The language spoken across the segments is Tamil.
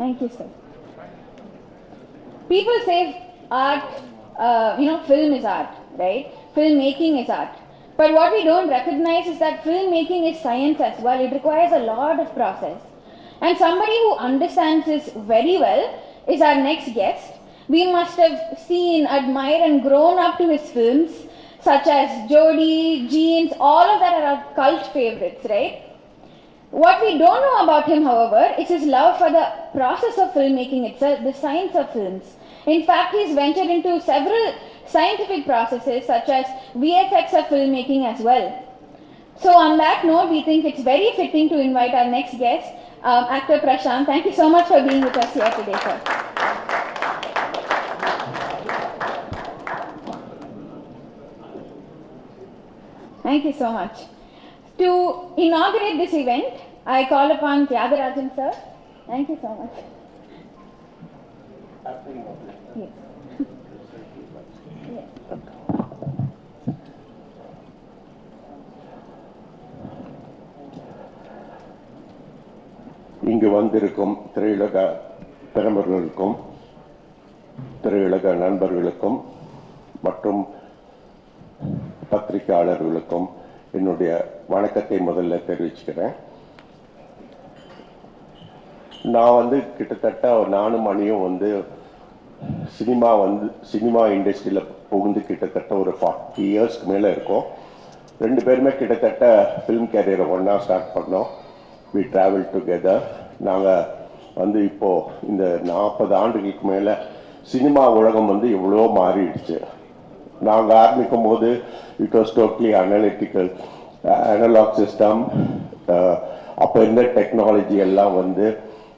Thank you, sir. People say art, film is art, right? Filmmaking is art. But what we don't recognize is that filmmaking is science as well. It requires a lot of process. And somebody who understands this very well is our next guest. We must have seen, admired, and grown up to his films, such as Jodie, Jeans, all of that are our cult favorites, right? What we don't know about him, however, is his love for the process of filmmaking itself, the science of films. In fact, he's ventured into several scientific processes such as VFX of filmmaking as well. So on that note, we think it's very fitting to invite our next guest, actor Prashant. Thank you so much for being with us here today, sir. Thank you so much. To inaugurate this event, I call upon Tyagarajan sir. Thank you so much. Yes. Yes. இங்கு வந்திருக்கும் திரையுலக பெருமர்களுக்கும் திரையுலக நண்பர்களுக்கும் மற்றும் பத்திரிகையாளர்களுக்கும் என்னுடைய வணக்கத்தை முதல்ல தெரிவிச்சுக்கிறேன். நான் கிட்டத்தட்ட நானும் மணியும் சினிமா இண்டஸ்ட்ரியில் புகுந்து கிட்டத்தட்ட ஒரு 40 இயர்ஸ்க்கு மேலே இருக்கும். ரெண்டு பேருமே கிட்டத்தட்ட ஃபிலிம் கேரியரை ஒன்றா ஸ்டார்ட் பண்ணோம். We travel together. நாங்கள் இப்போது இந்த 40 ஆண்டுகளுக்கு மேலே சினிமா உலகம் எவ்வளோ மாறிடுச்சு. நாங்கள் ஆரம்பிக்கும் போது it was totally analogue system. அப்போ இருந்த டெக்னாலஜி எல்லாம்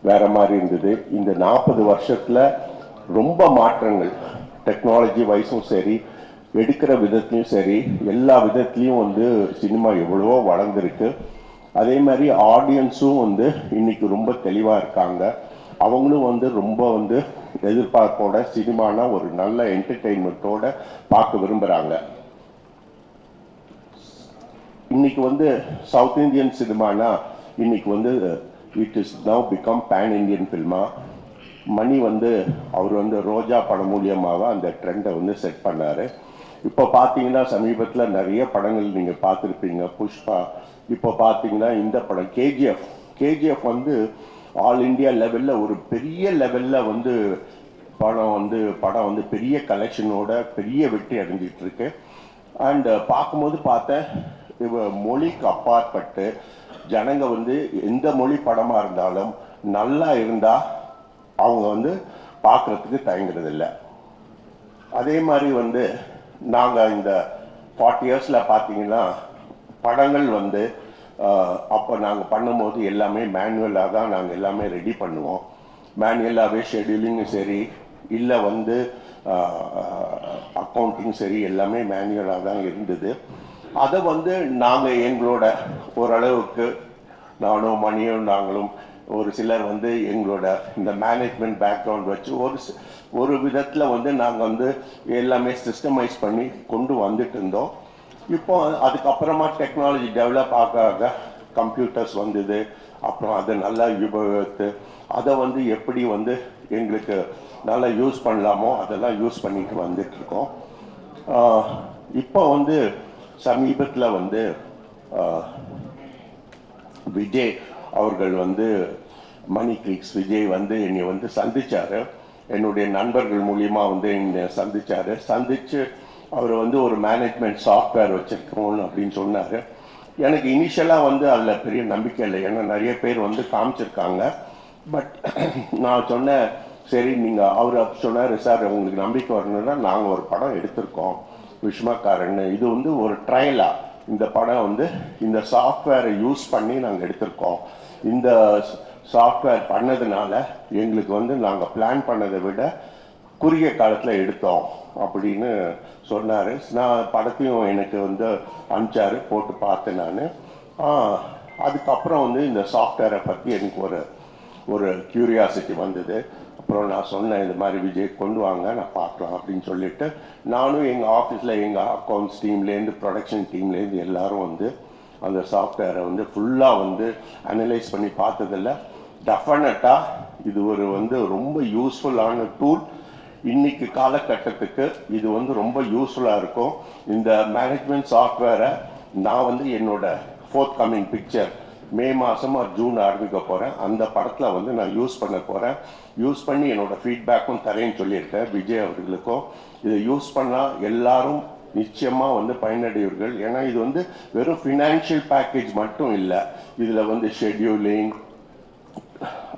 வேறு மாதிரி இருந்தது. இந்த 40 வருஷத்தில் ரொம்ப மாற்றங்கள், டெக்னாலஜி வைஸும் சரி, எடுக்கிற விதத்துலையும் சரி, எல்லா விதத்துலேயும் சினிமா எவ்வளவோ வளர்ந்துருக்கு. அதே மாதிரி ஆடியன்ஸும் இன்னைக்கு ரொம்ப தெளிவாக இருக்காங்க. அவங்களும் ரொம்ப எதிர்பார்ப்போட சினிமானா ஒரு நல்ல என்டர்டெயின்மெண்ட்டோட பார்க்க விரும்புகிறாங்க. இன்னைக்கு சவுத் இந்தியன் சினிமானா இன்னைக்கு it is now become pan Indian ஃபில்மா. மணி அவர் ரோஜா படம் மூலியமாக அந்த ட்ரெண்டை செட் பண்ணார். இப்போ பார்த்தீங்கன்னா சமீபத்தில் நிறைய படங்கள் நீங்கள் பார்த்துருப்பீங்க. புஷ்பா, இப்போ பார்த்தீங்கன்னா இந்த படம் கேஜிஎஃப் ஆல் இண்டியா லெவலில் ஒரு பெரிய லெவலில் படம் பெரிய கலெக்ஷனோட பெரிய வெற்றி அடைஞ்சிட்டு இருக்கு. அண்ட் பார்க்கும்போது பார்த்தேன், மொழிக்கு அப்பாற்பட்டு ஜனங்க எந்த மொழி படமாக இருந்தாலும் நல்லா இருந்தால் அவங்க பார்க்குறதுக்கு தயங்குறது இல்லை. அதே மாதிரி நாங்கள் இந்த 40 இயர்ஸில் பார்த்தீங்கன்னா படங்கள் அப்போ நாங்கள் பண்ணும்போது எல்லாமே மேனுவலாக தான் நாங்கள் எல்லாமே ரெடி பண்ணுவோம். மேனுவலாகவே ஷெடியூலிங்கும் சரி, இல்லை அக்கௌண்டிங் சரி, எல்லாமே மேனுவலாக தான் இருந்தது. அதை நாங்கள் எங்களோட ஓரளவுக்கு நானும் மணியும் நாங்களும் ஒரு சிலர் எங்களோட இந்த மேனேஜ்மெண்ட் பேக்ரவுண்ட் வச்சு ஒரு விதத்தில் நாங்கள் எல்லாமே சிஸ்டமைஸ் பண்ணி கொண்டு வந்துட்டு இருந்தோம். இப்போ அதுக்கப்புறமா டெக்னாலஜி டெவலப் ஆக கம்ப்யூட்டர்ஸ் வந்தது. அப்புறம் அதை நல்லா உபயோகித்து அதை எப்படி எங்களுக்கு நல்லா யூஸ் பண்ணலாமோ அதெல்லாம் யூஸ் பண்ணிட்டு வந்துட்டுருக்கோம். இப்போ சமீபத்தில் விஜய் அவர்கள் மணி கிளிக்ஸ் விஜய் என்னை சந்திச்சார். என்னுடைய நண்பர்கள் மூலியமாக என்னை சந்திச்சு அவர் ஒரு மேனேஜ்மெண்ட் சாஃப்ட்வேர் வச்சுருக்கோன்னு அப்படின்னு சொன்னார். எனக்கு இனிஷியலாக அதில் பெரிய நம்பிக்கை இல்லை. ஏன்னா நிறைய பேர் காமிச்சிருக்காங்க. பட் நான் சொன்னேன், சரி நீங்கள் அவர் சொன்னார், சார் உங்களுக்கு நம்பிக்கை வரணுன்னா நாங்கள் ஒரு படம் எடுத்திருக்கோம் விஸ்வகாரன். இது ஒரு ட்ரையலாக இந்த படம் இந்த சாஃப்ட்வேரை யூஸ் பண்ணி நாங்கள் எடுத்திருக்கோம். இந்த சாஃப்ட்வேர் பண்ணதுனால எங்களுக்கு நாங்கள் பிளான் பண்ணதை விட குறுகிய காலத்தில் எடுத்தோம் அப்படின்னு சொன்னார். நான் படத்தையும் எனக்கு அனுப்பிச்சாரு, போட்டு பார்த்தேன் நான். அதுக்கப்புறம் இந்த சாஃப்ட்வேரை பற்றி எனக்கு ஒரு க்யூரியாசிட்டி வந்தது. அப்புறம் நான் சொன்னேன், இந்த மாதிரி விஜய் கொண்டு வாங்க, நான் பார்க்கலாம் அப்படின்னு சொல்லிட்டு நானும் எங்கள் ஆஃபீஸில் எங்கள் அக்கௌண்ட்ஸ் டீம்லேருந்து ப்ரொடக்ஷன் டீம்லேருந்து எல்லோரும் அந்த சாஃப்ட்வேரை ஃபுல்லாக அனலைஸ் பண்ணி பார்த்ததில்ல. டெஃபினட்டாக இது ஒரு வந்து ரொம்ப யூஸ்ஃபுல்லான டூல். இன்னைக்கு காலகட்டத்துக்கு இது வந்து ரொம்ப யூஸ்ஃபுல்லாக இருக்கும். இந்த மேனேஜ்மெண்ட் சாஃப்ட்வேரை நான் வந்து என்னோட ஃபோர்த் கம்மிங் பிக்சர் மே மாதம் ஜூன் ஆரம்பிக்க போகிறேன். அந்த படத்தில் வந்து நான் யூஸ் பண்ண போகிறேன். யூஸ் பண்ணி என்னோடய ஃபீட்பேக்கும் தரேன்னு சொல்லியிருக்கேன் விஜய் அவர்களுக்கும். இதை யூஸ் பண்ணால் எல்லாரும் நிச்சயமாக வந்து பயனடைவீர்கள். ஏன்னா இது வந்து வெறும் ஃபினான்ஷியல் பேக்கேஜ் மட்டும் இல்லை, இதில் வந்து ஷெட்யூலிங்,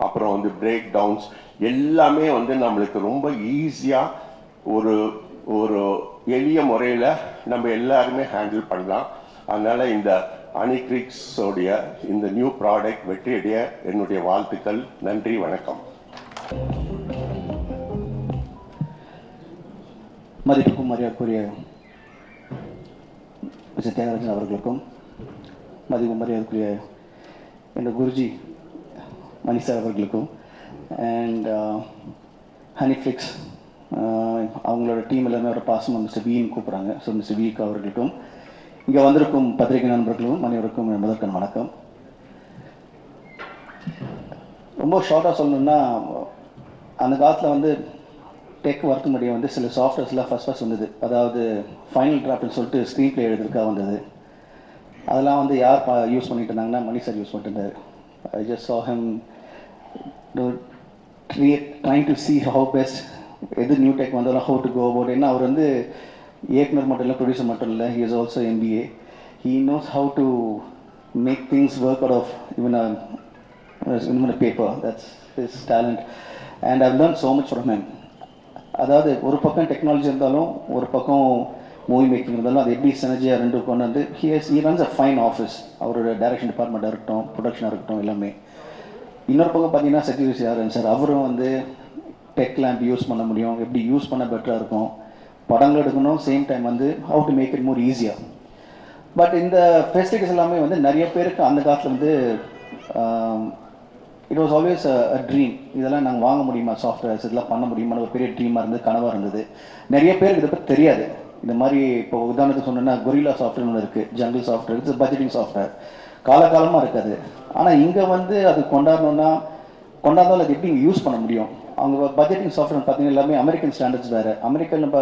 அப்புறம் வந்து பிரேக் டவுன்ஸ் எல்லாமே வந்து நம்மளுக்கு ரொம்ப ஈஸியாக ஒரு ஒரு எளிய முறையில் நம்ம எல்லாருமே ஹேண்டில் பண்ணலாம். அதனால் இந்த அனிக்ரிக்ஸோடைய இந்த நியூ ப்ராடக்ட் வெற்றியடைய என்னுடைய வாழ்த்துக்கள். நன்றி, வணக்கம். மதிப்புக்கும் மரியாதைக்குரிய மிஸ்டர் தியாகராஜன் அவர்களுக்கும், மதிப்பு மரியாதைக்குரிய என்னோட குருஜி மணி சார் அவர்களுக்கும், அண்ட் ஹனிஃப்ளிக்ஸ் அவங்களோட டீம் எல்லாமே ஒரு பாசமாக மிஸ்டர் வின்னு கூப்பிட்றாங்க. ஸோ மிஸ்டர் விக்கு அவர்களுக்கும், இங்கே வந்திருக்கும் பத்திரிகை நண்பர்களும் அனைவருக்கும் முதற்கண் வணக்கம். ரொம்ப ஷார்ட்டாக சொல்லணுன்னா, அந்த காலத்தில் வந்து டெக் ஒர்க் முடிய வந்து சில சாஃப்ட்வேர்ஸ்லாம் ஃபஸ்ட் வந்தது. அதாவது ஃபைனல் டிராஃப்ட்னு சொல்லிட்டு ஸ்க்ரீன் ப்ளே எழுதுறதுக்காக வந்தது. அதெல்லாம் வந்து யார் யூஸ் பண்ணிட்டு இருந்தாங்கன்னா மணி சார் யூஸ் பண்ணிட்டு இருந்தார். I just saw him trying to see how best எது நியூ டெக் வந்தாலும் how to go about. ஏன்னா அவர் வந்து இயக்குனர் மட்டும் இல்லை, ப்ரொடியூசர் மட்டும் இல்லை, he is also MBA. He knows how to make things work out of even a paper. That's his talent, and I've learned so much from him. அதாவது ஒரு பக்கம் டெக்னாலஜி இருந்தாலும் ஒரு பக்கம் மூவி மேக்கிங் இருந்தாலும் அது எப்படி சினர்ஜியாக ரெண்டு கொண்டு வந்து he runs a fine office. அவரோட டைரக்ஷன் டிபார்ட்மெண்ட்டாக இருக்கட்டும், ப்ரொடக்ஷனாக இருக்கட்டும், எல்லாமே. இன்னொரு பக்கம் பார்த்தீங்கன்னா செக்யூரிட்டி சார் அவரும் வந்து டெக் லேம்ப் யூஸ் பண்ண முடியும், எப்படி யூஸ் பண்ண பெட்டராக இருக்கும், படங்கள் எடுக்கணும், சேம் டைம் வந்து how to make it more ஈஸியாக. பட் இந்த ஃபெசிலிட்டிஸ் எல்லாமே வந்து நிறைய பேருக்கு அந்த காலத்தில் வந்து it was always a dream. இதெல்லாம் நாங்கள் வாங்க முடியுமா, சாஃப்ட்வேர்ஸ் இதெல்லாம் பண்ண முடியுமா, ஒரு பெரிய ட்ரீமாக இருந்தது, கனவாக இருந்தது. நிறைய பேருக்கு இதை பற்றி தெரியாது. இந்த மாதிரி இப்போ உதாரணத்துக்கு சொன்னோன்னா கொரில்லா சாஃப்ட்வேர்னு ஒன்று இருக்குது, jungle software, it's budgeting software, காலகாலமாக இருக்காது. ஆனால் இங்கே வந்து அது கொண்டாடணுன்னா கொண்டாந்தாலும் அது எப்படி இங்கே யூஸ் பண்ண முடியும். அவங்க பட்ஜெட்டிங் சாஃப்ட்வேர் பார்த்தீங்கன்னா எல்லாமே அமெரிக்கன் ஸ்டாண்டர்ட்ஸ் வேறு. அமெரிக்காவில்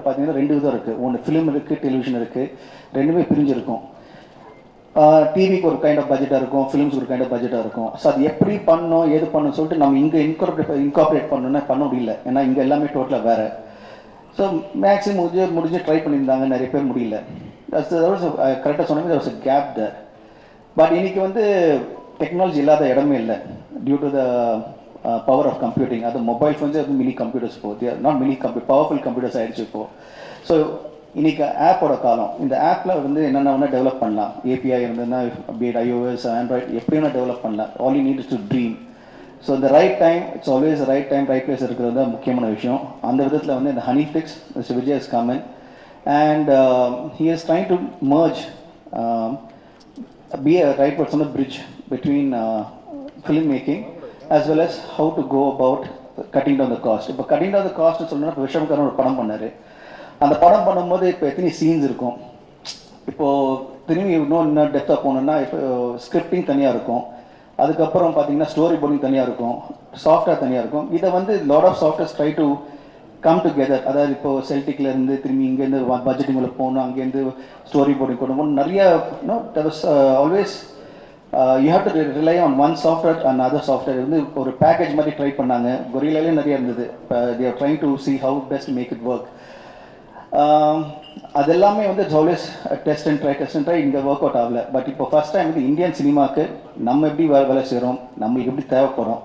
பார்த்தீங்கன்னா ரெண்டு விதம் இருக்குது. ஒன்று ஃபிலிம் இருக்குது, டெலிவிஷன் இருக்குது, ரெண்டுமே பிரிஞ்சிருக்கும். டிவிக்கு ஒரு கைண்ட் ஆஃப் பட்ஜெட்டாக இருக்கும், ஃபிலிம்ஸுக்கு ஒரு கைண்ட் ஆஃப் பட்ஜெட்டாக இருக்கும். ஸோ அது எப்படி பண்ணணும், எது பண்ணணும் சொல்லிட்டு நம்ம இங்கே இன்கார்பரேட் பண்ணணுன்னா பண்ண முடியல. ஏன்னா இங்கே எல்லாமே டோட்டலாக வேறு. ஸோ மேக்ஸிமம் முடிஞ்சு ட்ரை பண்ணியிருந்தாங்க, நிறைய பேர் முடியல. கரெக்டாக சொன்னாங்க, ஒரு கேப் தேர். பட் இன்னைக்கு வந்து டெக்னாலஜி இல்லாத இடமே இல்லை. Due to the power of computing. அது மொபைல் ஃபோன்ஸே வந்து மினி கம்ப்யூட்டர்ஸ் போகுது, நாட் மினி பவர்ஃபுல் கம்ப்யூட்டர்ஸ் ஆகிடுச்சு இப்போது. ஸோ இன்றைக்கி ஆப்போட காலம். இந்த ஆப்பில் வந்து என்னென்ன வேணால் டெவலப் பண்ணலாம். ஏபிஐ இருந்ததுன்னா பீட் iOS, ஆண்ட்ராய்ட் எப்படி வேணால் டெவலப் பண்ணலாம். All you need is to dream. So இந்த right time, it's always right time, right place இருக்கிறது தான் முக்கியமான விஷயம். அந்த விதத்தில் வந்து இந்த Honeyflix mister Vijay is coming and he is trying to merge be a right person of bridge between filmmaking as well as how to go about cutting down the cost. இப்போ cutting down the cost சொல்லணும்னா இப்போ விஷமக்காரன் ஒரு படம் பண்ணார். அந்த படம் பண்ணும்போது இப்போ எத்தனை சீன்ஸ் இருக்கும். இப்போது திரும்பி இன்னும் டெப்த்தாக போகணுன்னா இப்போ ஸ்கிரிப்டிங் தனியாக இருக்கும், அதுக்கப்புறம் பார்த்தீங்கன்னா ஸ்டோரி போர்டிங் தனியாக இருக்கும், சாஃப்ட்வேர் தனியாக இருக்கும். இதை வந்து lot of softwares try to come together. அதாவது இப்போது செல்டிக்லேருந்து திரும்பி இங்கேருந்து பட்ஜெட்டிங் உள்ள போகணும், அங்கேருந்து ஸ்டோரி போர்டிங் கொண்டு போகணும். நிறைய always you have to rely on one software and other software. வந்து ஒரு பேக்கேஜ் மாதிரி ட்ரை பண்ணாங்க. கொரில்லாலே நிறைய இருந்தது. இப்போ they are trying to see how best make it work. அது எல்லாமே வந்து it's always test and try இங்கே ஒர்க் அவுட் ஆகல. பட் இப்போ ஃபஸ்ட் டைம் வந்து இந்தியன் சினிமாவுக்கு நம்ம எப்படி வேலை செய்கிறோம், நம்மளுக்கு எப்படி தேவைப்படுறோம்,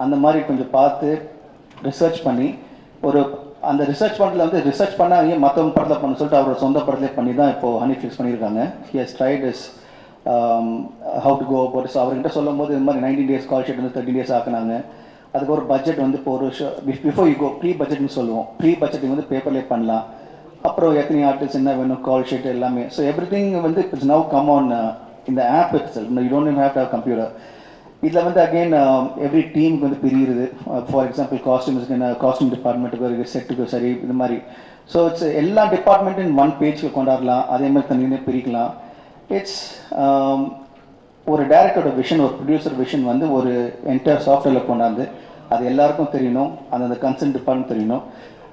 அந்த மாதிரி கொஞ்சம் பார்த்து ரிசர்ச் பண்ணி ஒரு அந்த ரிசர்ச் பண்ணுறதுல வந்து ரிசர்ச் பண்ணாங்க மற்றவங்க படத்தில் பண்ண சொல்லிட்டு அவரோட சொந்த படத்திலே பண்ணி தான் இப்போது ஹனிஃப்ளிக்ஸ் பண்ணியிருக்காங்க. He has tried is how to go about. So அவர்கிட்ட சொல்லும் போது இந்த மாதிரி 19 days கால் ஷீட் வந்து 30 days ஆக்குனாங்க. அதுக்கு ஒரு பட்ஜெட் வந்து இப்போ ஒரு பிஃபோர் யூ கோ ப்ரீ பட்ஜெட்னு சொல்லுவோம். ப்ரீ பட்ஜெட்டிங் வந்து பேப்பர்லேயே பண்ணலாம். அப்புறம் எத்தனை ஆர்டிஸ்ட் என்ன வேணும், கால் ஷீட் எல்லாமே. ஸோ எவ்ரி திங் வந்து இட்ஸ் நவ் கம் ஆன் இந்த app itself. You don't have to have computer. இதில் வந்து அகெயின் எவ்ரி டீமுக்கு வந்து பிரியுது. ஃபார் எக்ஸாம்பிள் காஸ்டியூம்ஸ்க்கு என்ன, காஸ்டியூம் டிபார்ட்மெண்ட்டுக்கு ஒரு செட்டுக்கு சரி, இது மாதிரி. ஸோ இட்ஸ் எல்லா டிபார்ட்மெண்ட்டும் ஒன் பேஜில் கொண்டாடலாம். அதே மாதிரி தனியாக பிரிக்கலாம். இட்ஸ் ஒரு டேரக்டரோட விஷன், ஒரு ப்ரொடியூசர் விஷன் வந்து ஒரு என்டையர் சாஃப்ட்வேரில் கொண்டாந்து அது எல்லாருக்கும் தெரியணும், அந்த கன்சர்ன் டிபார்ட்மெண்ட் தெரியணும்.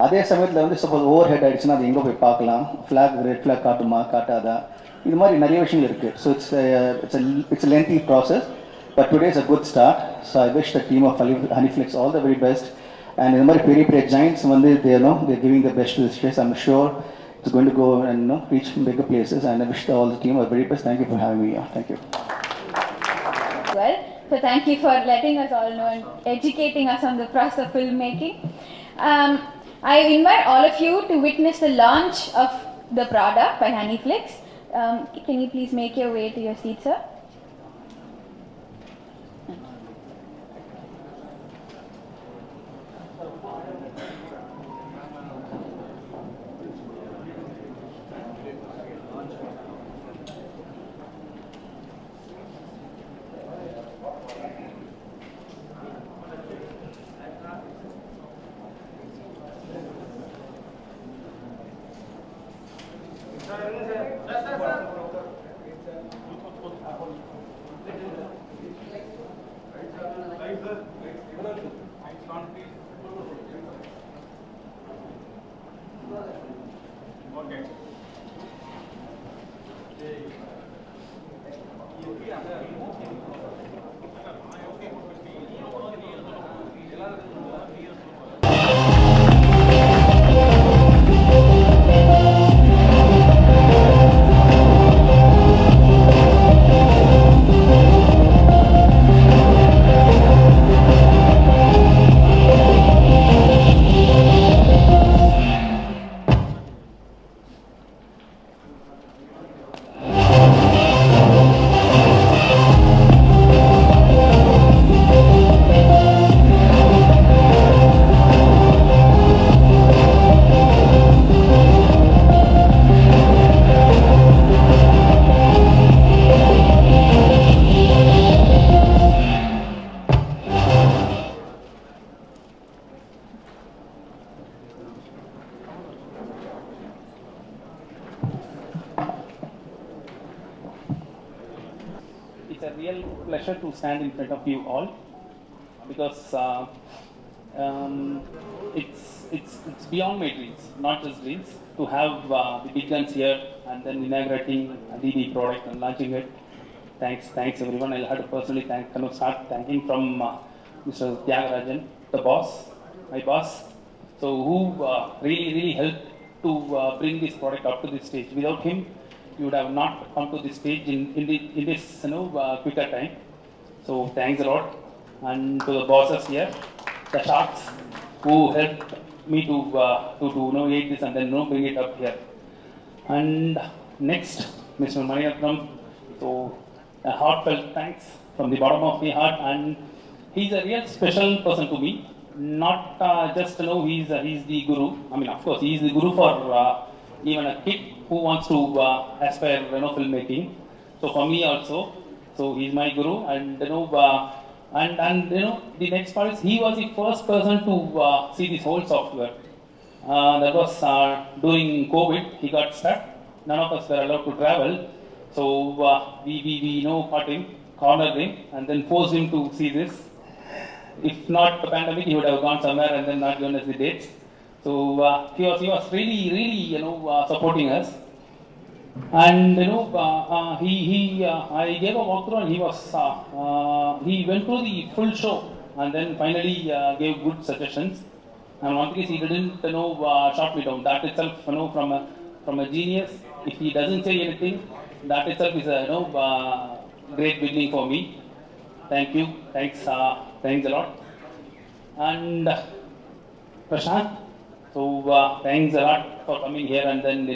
அதே சமயத்தில் வந்து சப்போஸ் ஓவர் ஹெட் ஆகிடுச்சுன்னா அது எங்கே போய் பார்க்கலாம், ஃப்ளாக் ரெட் ஃப்ளாக் காட்டுமா காட்டாதா, இது மாதிரி நிறைய விஷயங்கள் இருக்குது. So it's lengthy process, but today is a good start. So I wish the team of Honeyflix all the very best. And இந்த மாதிரி பெரிய பெரிய ஜாயின்ட்ஸ் வந்து then they're giving the best to this place. I'm sure it's going to go and reach bigger places, and I wish all the team a very best. Thank you for having me here. Thank you. Well, so thank you for letting us all know and educating us on the process of filmmaking. I invite all of you to witness the launch of the product by Honeyflix. Can you please make your way to your seat, sir? It's a real pleasure to stand in front of you all, because it's beyond my dreams, not just dreams, to have the big guns here and then inaugurating the product and launching it. Thanks everyone. I'll have to personally start thanking from Mr. Tyagarajan, the boss, my boss, so who really helped to bring this product up to this stage. Without him, you would have not come to this stage in this quicker time. So thanks a lot, and to the bosses here, the sharks who helped me to eat this and then bring it up here. And next, Mr. Ratnam. So a heartfelt thanks from the bottom of my heart, and he's a real special person to me. Not just he's the guru. I mean, of course, he's the guru for even a kid who wants to aspire filmmaking. So for me also, so he's my guru, and the next part is he was the first person to see this whole software. That was during COVID. He got stuck. None of us were allowed to travel, so we caught him, cornered him, and then forced him to see this. If not the pandemic, he would have gone somewhere and then not given us the dates. So he was really supporting us. And I gave a walkthrough, and he went through the full show and then finally gave good suggestions. And one thing is, he didn't shot me down. That itself, from a genius. If he doesn't say anything, that itself is a great beginning for me. Thank you. Thanks a lot. And Prashant, so thanks a lot for coming here and then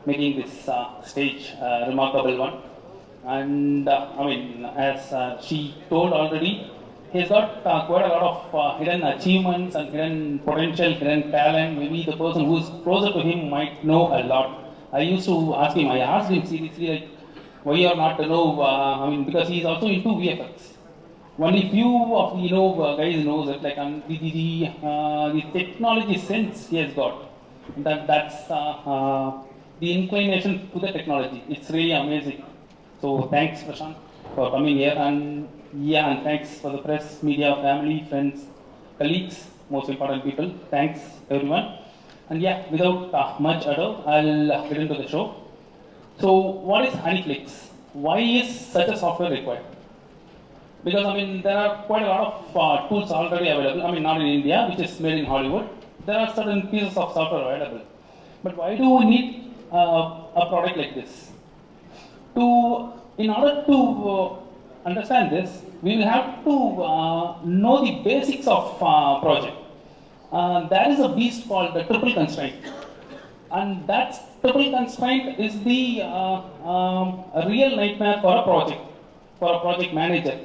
making this stage a remarkable one. And as she told already, he's got quite a lot of hidden achievements and hidden potential, hidden talent. Maybe the person who's closer to him might know a lot. I used to ask him, I asked him seriously, like, why you're not because he's also into VFX. Only few of guys knows it, like the technology sense he has got. That's the inclination to the technology. It's really amazing. So thanks, Prashant. for coming here, and yeah, and thanks for the press, media, family, friends, colleagues, most important people. Thanks everyone. And yeah, without much ado, I'll get into the show. So, what is Honeyflix? Why is such a software required? Because I mean, there are quite a lot of tools already available. I mean, not in India, which is made in Hollywood. There are certain pieces of software available. But why do we need a product like this? In order to understand this, we will have to know the basics of project. There is a beast called the triple constraint, and that triple constraint is the a real nightmare for a project manager.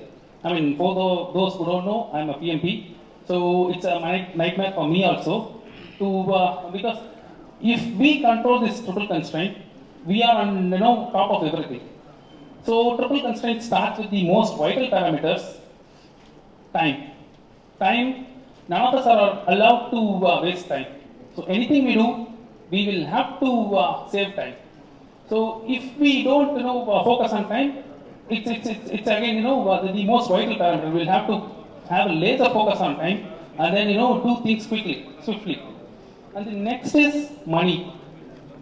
I mean, for those who don't know, I'm a PMP, so it's a nightmare for me also. Because if we control this triple constraint, we are on top of everything. So triple constraint starts with the most vital parameters. Time. Time. None of us are allowed to waste time. So anything we do, we will have to save time. So if we don't focus on time, it's again the most vital parameter. We'll have to have a laser focus on time and then do things quickly, swiftly. And the next is money.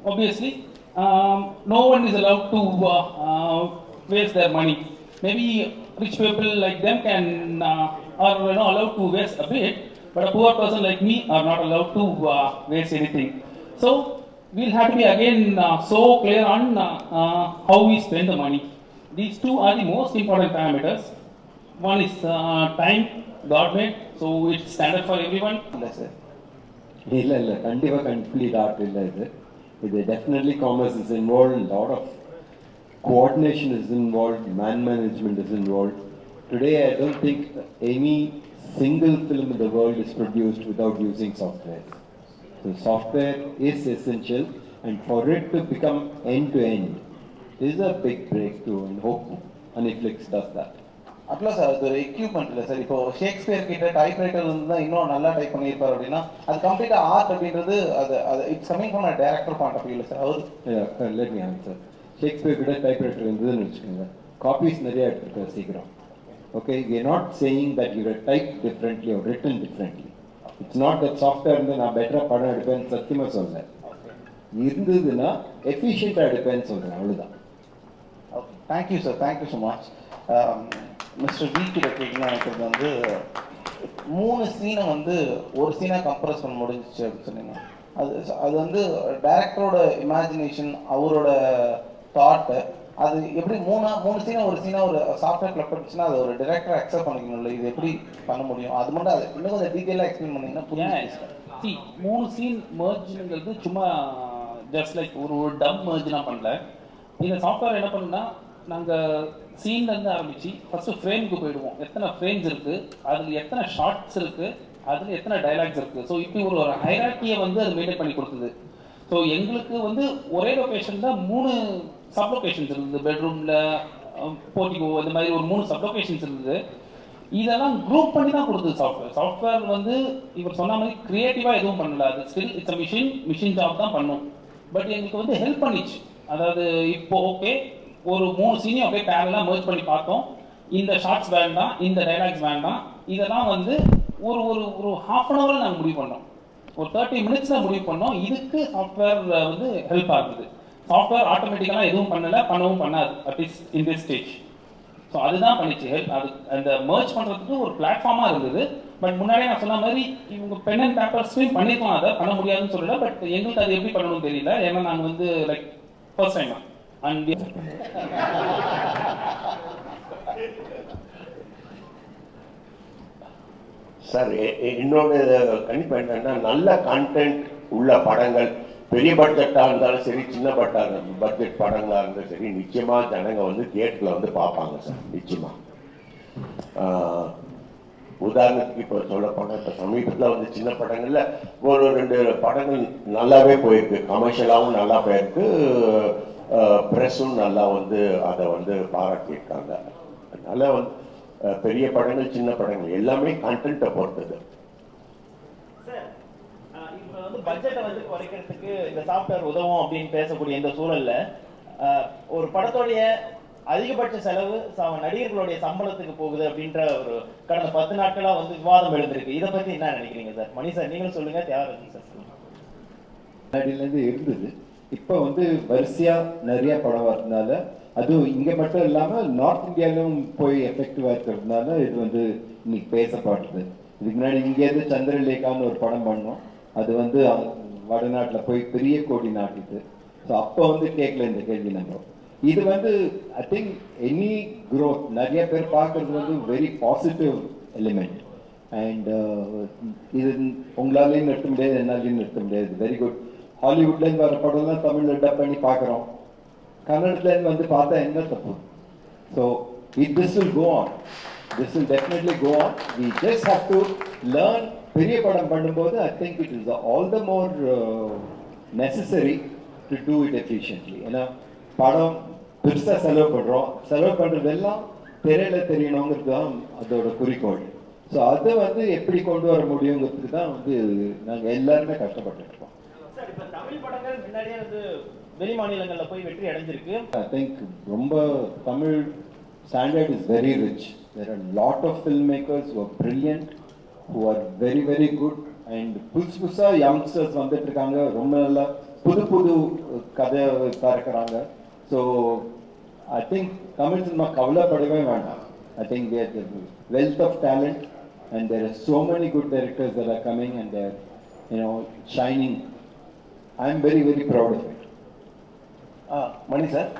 Obviously, no one is allowed to waste their money. Maybe rich people like them can are allowed to waste a bit, but a poor person like me are not allowed to waste anything. So we'll have to be again so clear on how we spend the money. These two are the most important parameters. One is time, government, so it's standard for everyone. இல்லை கண்டிப்பாக கம்ப்ளீட் ஆர்ட் இல்லை இது definitely commerce is involve, lot of coordination is involve, man management is involve. Today I don't think any single film in the world is produced without using software. So software is essential, and for it to become end-to-end is a big breakthrough, and hope Honeyflix does that. அப்படில சார் அது ஒரு எக்யூப்மெண்ட் இல்லை சார். இப்போ ஷேக்ஸ்பியர் கிட்ட டைப்ரைட்டர் இருந்தால் இன்னும் நல்லா டைப் பண்ணியிருப்பார் அப்படின்னா அது கம்ப்ளீட்டாக ஆர்ட் அப்படின்றது அது it's coming from a director point of வியூல சார். அவர் லெட் மீ ஆன்சர். ஷேக்ஸ்பியர் கிட்ட டைப்ரைட்டர் இருந்ததுன்னு வச்சுக்கோங்க, காப்பீஸ் நிறைய எடுத்துருக்காரு சீக்கிரம். Okay, we are not saying that you have typed differently or written differently. It's not that software and நான் better படம் எடுப்பேன் சத்தியமா சொல்றேன். இருந்ததுன்னா எஃபிஷியண்டா எடுப்பேன்னு சொல்றேன், அவ்வளவுதான். Okay, thank you sir, thank you so much. Mister we கிட்ட கேட்கணும் நினைக்கிறது வந்து 3 சீனை வந்து ஒரு சீனா கம்ப்ரஸ் பண்ண முடிஞ்சிச்சு அப்படின்னு சொன்னீங்க. அது வந்து டைரக்டரோட இமேஜினேஷன், அவரோட தாட்டு, அது எப்படி 3 சீனை ஒரு சீனா ஒரு சாஃப்ட்வேர் கிளப் பண்ணிச்சுன்னா அது ஒரு டைரக்டர் அக்செப்ட் பண்ணிக்கணும்ல, இது எப்படி பண்ண முடியும்? அது மட்டும் அது இன்னும் கொஞ்சம் டீட்டெயிலாக எக்ஸ்பிளைன் பண்ணீங்கன்னா புரியும். 3 சீன் மர்ஜ்ங்கிறது சும்மா ஜஸ்ட் லைக் ஒரு டம் மர்ஜ்லாம் பண்ணல. இந்த சாஃப்ட்வேர் என்ன பண்ணுன்னா, நாங்கள் சீன்லேருந்து ஆரம்பித்து ஃபஸ்ட்டு ஃப்ரேமுக்கு போயிடுவோம். எத்தனை ஃப்ரேம்ஸ் இருக்குது, அதில் எத்தனை ஷார்ட்ஸ் இருக்குது, அதில் எத்தனை டைலாக்ஸ் இருக்குது. ஸோ இப்படி ஒரு ஹைரார்க்கியை வந்து அது மெயின்டைன் பண்ணி கொடுத்தது. ஸோ எங்களுக்கு வந்து ஒரே லொக்கேஷனில் 3 சப் லொக்கேஷன்ஸ் இருந்தது. பெட்ரூமில், போர்ட்டிகோ, இந்த மாதிரி ஒரு 3 சப் லொக்கேஷன்ஸ் இருந்தது. இதெல்லாம் குரூப் பண்ணி தான் கொடுத்தது சாஃப்ட்வேர். சாஃப்ட்வேர் வந்து இவர் சொன்ன மாதிரி கிரியேட்டிவாக எதுவும் பண்ணல. அது still it's a machine job தான் பண்ணும். பட் எங்களுக்கு வந்து ஹெல்ப் பண்ணிச்சு. அதாவது இப்போ ஓகே ஒரு 3 சீனையும் அப்படியே பேரலாக மர்ஜ் பண்ணி பார்த்தோம். இந்த ஷார்ட்ஸ் வேண்டாம், இந்த டைலாக்ஸ் வேண்டாம், இதெல்லாம் வந்து ஒரு ஒரு ½ அன் ஹவரில் நாங்கள் முடிவு பண்ணோம். ஒரு 30 மினிட்ஸில் முடிவு பண்ணோம். இதுக்கு சாஃப்ட்வேர் வந்து ஹெல்ப் ஆகுது. சாஃப்ட்வேர் ஆட்டோமேட்டிக்கலாக எதுவும் பண்ணவும் பண்ணாது, at least in this stage. So அதுதான் பண்ணிச்சு ஹெல்ப். அது அந்த மர்ஜ் பண்ணுறதுக்கு ஒரு பிளாட்ஃபார்மாக இருந்தது. பட் முன்னாடியே நான் சொன்ன மாதிரி இவங்க பென் அண்ட் பேப்பர்ஸ்லையும் பண்ணிக்கலாம், அதை பண்ண முடியாதுன்னு சொல்லல. பட் எங்களுக்கு அது எப்படி பண்ணணும்னு தெரியல. ஏன்னா நாங்கள் வந்து like first time and sir என்னோட கணிப்பு என்னன்னா, நல்ல கண்டென்ட் உள்ள படங்கள் பெரிய பட்ஜெட்டாக இருந்தாலும் சரி, சின்ன பட்ஜெட் படங்களாக இருந்தாலும் சரி, நிச்சயமாக ஜனங்க வந்து தியேட்டரில் வந்து பார்ப்பாங்க சார், நிச்சயமாக. உதாரணத்துக்கு இப்போ சொல்ல போனால், இப்போ சமீபத்தில் வந்து சின்ன படங்களில் ஒரு 2 படங்கள் நல்லாவே போயிருக்கு, கமர்ஷியலாகவும் நல்லா போயிருக்கு, ப்ரெஸ்ஸும் நல்லா வந்து அதை வந்து பாராட்டியிருக்காங்க. அதனால வந்து பெரிய படங்கள், சின்ன படங்கள் எல்லாமே கண்டென்ட்டை பொறுத்தது. பட்ஜெட்டை வந்து குறைக்கிறதுக்கு இந்த சாஃப்ட்வேர் உதவும் அப்படின்னு பேசக்கூடிய இந்த சூழல்ல ஒரு படத்தோடைய அதிகபட்ச செலவு நடிகர்களுடைய சம்பளத்துக்கு போகுது அப்படின்ற ஒரு கடந்த 10 நாட்களா வந்து விவாதம் எழுந்திருக்கு. இதை பத்தி என்ன நினைக்கிறீங்க சார்? மணி சார் நீங்களும் சொல்லுங்க, தியாகராஜன் சார் சொல்லுங்க. முன்னாடியிலேருந்து இருந்தது. இப்போ வந்து வரிசையா நிறைய படம் வரதுனால, அதுவும் இங்க மட்டும் இல்லாம நார்த் இந்தியாவிலும் போய் எஃபெக்டிவா இருக்கிறதுனால இது வந்து இன்னைக்கு பேசப்படுது. இதுக்கு முன்னாடி இங்கேருந்து சந்திரலேகான்னு ஒரு படம் பண்ணோம். அது வந்து வடநாட்டில் போய் பெரிய கோடி நாட்டுது. ஸோ அப்போ வந்து கேட்கல இந்த கேள்வி நம்ம. இது வந்து ஐ திங்க் எனி க்ரோத் நிறைய பேர் பார்க்கறது வந்து வெரி பாசிட்டிவ் எலிமெண்ட். அண்ட் இது உங்களாலையும் நிறுத்த முடியாது, என்னாலையும் நிறுத்த முடியாது. Very good. ஹாலிவுட்லேருந்து வர படம்லாம் தமிழில் டப் பண்ணி பார்க்குறோம். கன்னடத்துலேருந்து வந்து பார்த்தா என்ன தப்பு? So this will go on. This will definitely go on. We just have to learn. பெரிய படம் பண்ணும்போது I think it is all the more necessary to do it efficiently. ஏன்னா படம் பெருசாக செலவு பண்ணுறதெல்லாம் திரையில் தெரியணுங்கிறது தான் அதோட குறிக்கோள். ஸோ அதை வந்து எப்படி கொண்டு வர முடியுங்கிறதுக்கு தான் வந்து நாங்கள் எல்லாருமே கஷ்டப்பட்டு இருக்கோம். சார், இப்போ தமிழ் படங்கள் முன்னாடியே வந்து வெளி மாநிலங்களில் போய் வெற்றி அடைஞ்சிருக்கு. ஐ திங்க் ரொம்ப Tamil standard is very rich. There are a lot of filmmakers who are brilliant, who are very very good, and புதுசா youngsters வந்துட்டு இருக்காங்க. ரொம்ப நல்லா புது கதை பார்க்கறாங்க. So I think Tamil cinema கவலைப்படவே வேண்டாம். I think there is a wealth of talent and there are so many good directors that are coming and they are, you know, shining. I am very very proud of it. Mani sir,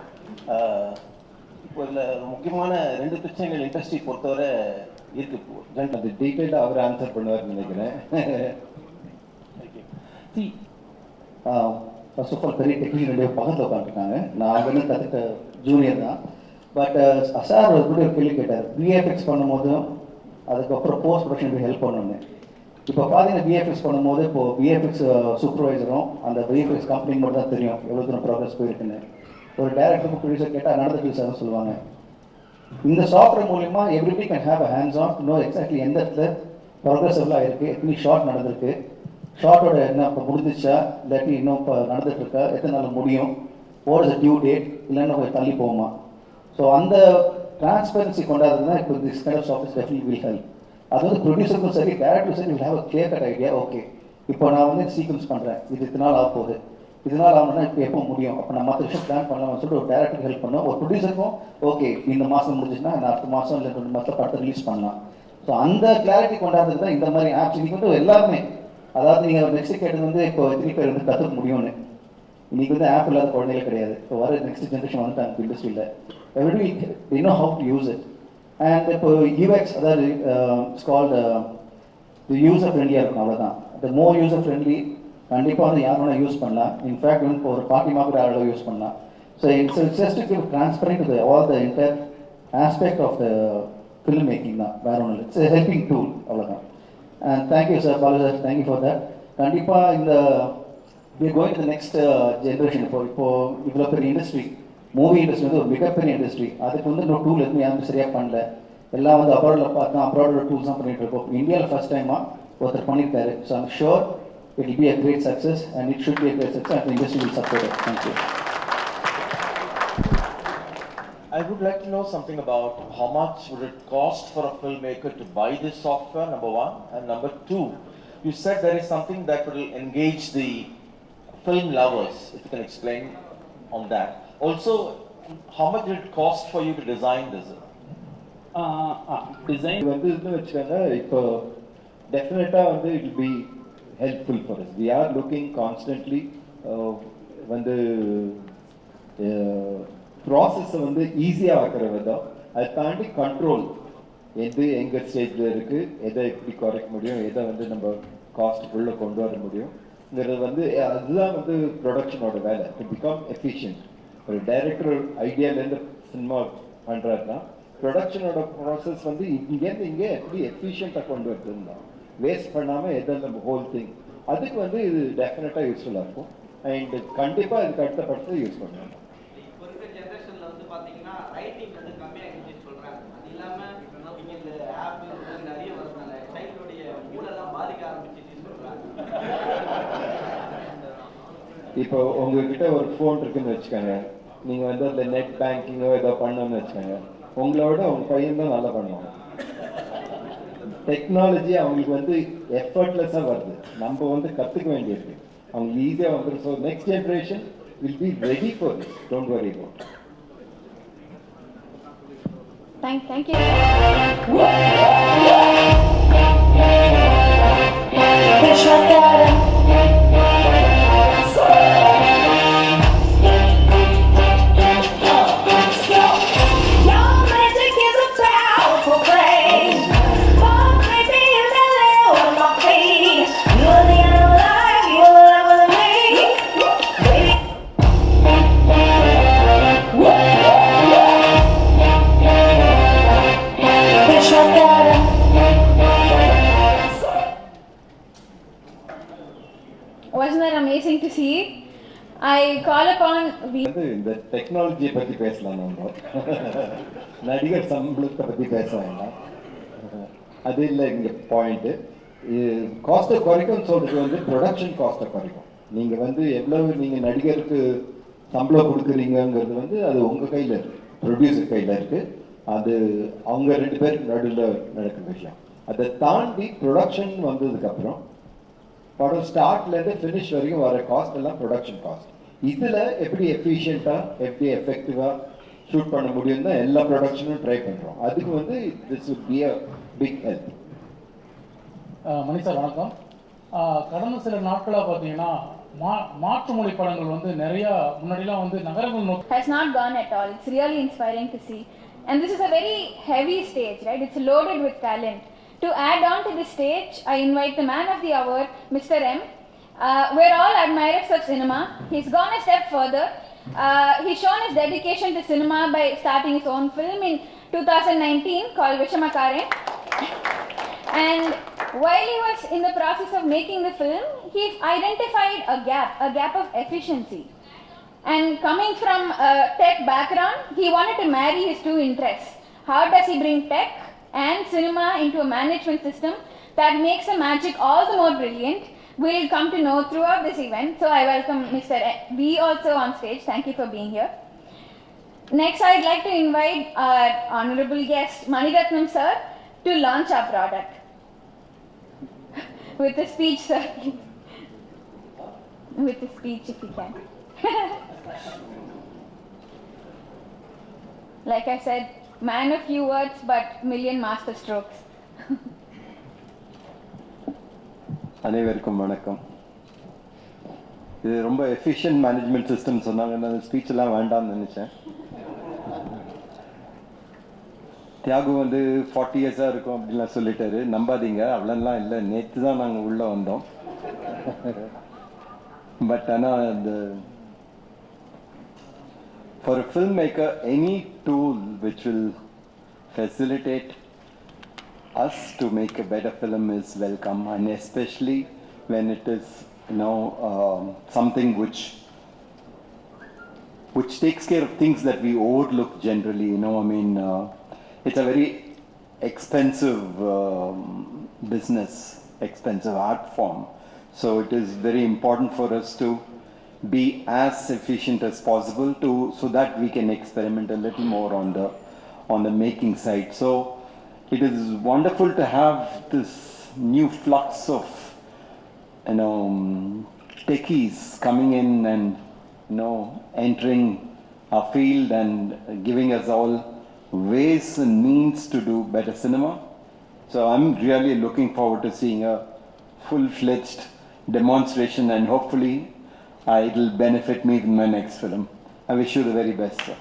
இப்போ இதில் முக்கியமான 2 பிரச்சனைகள் இண்டஸ்ட்ரி பொறுத்தவரை இருக்கு. அது டீட்டெயிலாக அவர் ஆன்சர் பண்ணுவார்னு நினைக்கிறேன். ஃபர்ஸ்ட் ஆஃப் ஆல் பெரிய டெக்னீஷியன் பக்கத்தில் உட்காந்துருக்காங்க. நான் அங்கே கற்றுக்க ஜூனியர் தான். பட் சார் ஒரு கூட ஒரு கேள்வி கேட்டார். விஎஃப்எக்ஸ் பண்ணும்போதும் அதுக்கப்புறம் போஸ்ட் ப்ரொடக்ஷனுக்கு ஹெல்ப் பண்ணணுன்னு. இப்போ பார்த்தீங்கன்னா விஎஃப்எக்ஸ் பண்ணும்போது இப்போது விஎஃப்எக்ஸ் சூப்பர்வைசரும் அந்த விஎஃப்எக்ஸ் கம்பெனி மட்டும் தான் தெரியும் எவ்வளோ தூரம் ப்ராக்ரஸ் போயிருக்குன்னு. ஒரு டேரக்டருக்கு ப்ரொடியூசர் கேட்டால் நடந்துட்டு சார் சொல்லுவாங்க. இந்த சாஃப்ட்வேர் மூலிமா everybody can have a hands on no exactly எந்த இடத்துல ப்ராக்ரஸ் எவ்வளோ ஆயிருக்கு, எத்தனை ஷார்ட் நடந்திருக்கு, ஷார்ட்டோட என்ன இப்போ முடிஞ்சிச்சா, இல்லாட்டி இன்னும் இப்போ நடந்துட்டுருக்கா, எத்தனை நாள் முடியும், வாட் இஸ் டியூ டேட், இல்லைன்னா கொஞ்சம் தள்ளி போகுமா. ஸோ அந்த டிரான்ஸ்பரன்சி கொண்டாடுறதுனா இப்போ this kind of software definitely will help. அது வந்து ப்ரொடியூசருக்கும் சரி டேரக்டரும் சரி will have a clear cut idea. Okay, இப்போ நான் வந்து சீக்வன்ஸ் பண்ணுறேன், இது இத்தனை நாள் ஆக போகுது, இதனால் ஆகணும்னா இப்போ எப்போ முடியும், அப்போ நான் மற்ற விஷயம் பிளான் பண்ணலாம்னு சொல்லிட்டு ஒரு டேரக்டருக்கு ஹெல்ப் பண்ணோம். ஒரு ப்ரொடியூசருக்கும் ஓகே இந்த மாதம் முடிஞ்சிச்சுன்னா நான் அடுத்த மாதம் இல்லை 2 மாதம் படத்தை ரிலீஸ் பண்ணலாம். ஸோ அந்த கிளாரிட்டி கொண்டாடுறது தான் இந்த மாதிரி ஆப்ஸ். இன்னைக்கு வந்து எல்லாருமே, அதாவது நீங்கள் நெக்ஸ்ட் கேட்டது வந்து இப்போ எத்தனை பேர் வந்து கற்றுக்க முடியும்னு. இன்னைக்கு வந்து ஆப் இல்லாத குழந்தைகளே கிடையாது. இப்போ வர நெக்ஸ்ட் ஜென்ரேஷன் வந்துட்டாங்க இண்டஸ்ட்ரியில். Everybody they know how to use it. And இப்போ யூஎக்ஸ், அதாவது இட்ஸ் கால்டு யூசர் ஃப்ரெண்ட்லியாக இருக்கும். அவ்வளோதான். the more user friendly கண்டிப்பாக வந்து யார் வேணால் யூஸ் பண்ணலாம். இன்ஃபேக்ட் வந்து இப்போ ஒரு பார்ட்டிமா கூட யாரோட யூஸ் பண்ணலாம். So it's just to give transparent to all the entire aspect of the film making தான், வேற ஒன்றும் இல்லை. இட்ஸ் ஹெல்பிங் டூல், அவ்வளோதான். And thank you sir, Balu sir, thank you for that. கண்டிப்பாக இந்த we are going to the next generation. இப்போது இவ்வளோ பெரிய இண்டஸ்ட்ரி, மூவி இண்டஸ்ட்ரி வந்து ஒரு மிகப்பெரிய இண்டஸ்ட்ரி. அதுக்கு வந்து இன்னும் டூல் எதுவும் யாரும் சரியாக பண்ணல. எல்லாம் வந்து அப்ராடில் பார்த்தா அப்ராடோட டூல்ஸ் தான் பண்ணிகிட்டு இருக்கோம். இந்தியாவில் ஃபர்ஸ்ட் டைமாக ஒருத்தர் பண்ணியிருக்காரு. So I'm sure it will be a great success and it should be a great success and the industry will support it. Thank you. I would like to know something about how much would it cost for a filmmaker to buy this software, number 1, and number 2, you said there is something that will engage the film lovers. If you can explain on that. Also, how much did it cost for you to design this? Design வந்து இதுன்னு வச்சுக்கோங்க. இப்போ டெஃபினட்டாக வந்து it will be helpful for us. We are looking constantly வந்து ப்ராசஸை வந்து ஈஸியாக ஆக்கிற விதம், அதை தாண்டி கண்ட்ரோல் எது எங்கள் ஸ்டேஜில் இருக்குது, எதை எப்படி குறைக்க முடியும், எதை வந்து நம்ம காஸ்ட்டுக்குள்ளே கொண்டு வர முடியுங்கிறது வந்து அதுதான் வந்து ப்ரொடக்ஷனோட வேலை. To become efficient. ஒரு டைரக்டர் ஐடியாலேருந்து சினிமா பண்ணுறாருன்னா ப்ரொடக்ஷனோட ப்ராசஸ் வந்து இங்கேருந்து இங்கே எப்படி எஃபிஷியண்ட்டாக கொண்டு வருதுன்னா வேஸ்ட் பண்ணாமல் எதில் நம்ம ஹோல் திங், அதுக்கு வந்து இது டெஃபினட்டாக யூஸ்ஃபுல்லாக இருக்கும். அண்ட் கண்டிப்பாக இதுக்கு அடுத்த படத்தை யூஸ் பண்ணுவாங்க. இப்போ இருக்க ஜென்ரேஷனில் வந்து பார்த்தீங்கன்னா ரைட்டிங் வந்து கம்மியாக இருந்துச்சு சொல்கிறாங்க. அது இல்லாமல் நீங்கள் இந்த ஆப் நிறைய வரதுனால சைல்டுடைய மூளைலாம் பாதிக்க ஆரம்பிச்சிச்சு சொல்கிறாங்க. இப்போ உங்ககிட்ட ஒரு ஃபோன் இருக்குன்னு வச்சுக்கோங்க. நீங்கள் வந்து அதில் நெட் பேங்கிங்கோ ஏதோ பண்ணோன்னு வச்சுக்கோங்க, உங்களோட உங்கள் பையன் தான் நல்லா பண்ணுவாங்க. டெக்னாலஜி அவங்களுக்கு வந்து எஃபர்ட்லெஸ்ஸாக வருது, நம்ம வந்து கற்றுக்க வேண்டியிருக்கு, அவங்களுக்கு ஈஸியாக வந்துடும். So next generation will be ready for this, don't worry about. Thank you. Wasn't that amazing to see? I call upon வந்து இந்த டெக்னாலஜியை பற்றி பேசலாம், நம்ம நடிகர் சம்பளத்தை பற்றி பேச வேண்டாம், அது இல்லை இங்கே பாயிண்ட்டு. காஸ்ட்டை குறைக்கும்னு சொல்கிறது வந்து ப்ரொடக்ஷன் காஸ்ட்டை குறைக்கும். நீங்கள் வந்து எவ்வளவு நீங்கள் நடிகருக்கு சம்பளம் கொடுக்குறீங்கிறது வந்து அது உங்கள் கையில் இருக்குது, ப்ரொடியூசர் கையில் இருக்குது, அது அவங்க 2 பேருக்கு நடுவில் நடக்கிற விஷயம். அதை தாண்டி ப்ரொடக்ஷன் வந்ததுக்கப்புறம் படம் ஸ்டார்ட்லேருந்து ஃபினிஷ் வரைக்கும் வர காஸ்ட் எல்லாம் ப்ரொடக்ஷன் காஸ்ட். இதில் எப்படி எஃபிஷியண்ட்டாக எப்படி எஃபெக்டிவாக ஷூட் பண்ண முடியும் தான் எல்லா ப்ரொடக்ஷனும் ட்ரை பண்ணுறோம். அதுக்கு வந்து this would be a big help. Mani sir வணக்கம். கடந்த சில நாட்களாக பார்த்தீங்கன்னா மாற்று மொழி படங்கள் வந்து நிறையா முன்னாடிலாம் வந்து நகரங்கள் நோக்கி has not gone at all. It's really inspiring to see. And this is a very heavy stage, right? It's loaded with talent. To add on to this stage, I invite the man of the hour, Mr. M. We're all admirers of cinema. He's gone a step further. He's shown his dedication to cinema by starting his own film in 2019 called Vishamakaren. And while he was in the process of making the film, he identified a gap of efficiency. And coming from a tech background, he wanted to marry his two interests. How does he bring tech and cinema into a management system that makes the magic all the more brilliant? We'll come to know throughout this event. So I welcome Mr. B also on stage. Thank you for being here. Next, I'd like to invite our honorable guest, Ratnam sir, to launch our product. With a speech, sir. With a speech, if you can. Like I said, man of few words, but million master strokes. அனைவருக்கும் வணக்கம். இது ரொம்ப எஃபிஷியன்ட் மேனேஜ்மெண்ட் சிஸ்டம் சொன்னாங்க, நான் ஸ்பீச் எல்லாம் வேண்டாம்னு நினச்சேன். தியாகு வந்து 40 இயர்ஸாக இருக்கும் அப்படின்லாம் சொல்லிட்டாரு. நம்பாதீங்க, அவ்வளோலாம் இல்லை. நேற்று தான் நாங்கள் உள்ளே வந்தோம். பட் ஆனால் இந்த for a filmmaker, any tool which will facilitate us to make a better film is welcome, and especially when it is, you know, something which takes care of things that we overlook generally. You know, I mean, it's a very expensive business, expensive art form. So it is very important for us to be as efficient as possible so that we can experiment a little more on the making side. So it is wonderful to have this new flux of, you know, techies coming in and, you know, entering our field and giving us all ways and means to do better cinema. So I'm really looking forward to seeing a full-fledged demonstration, and hopefully it will benefit me in my next film. I wish you the very best, sir.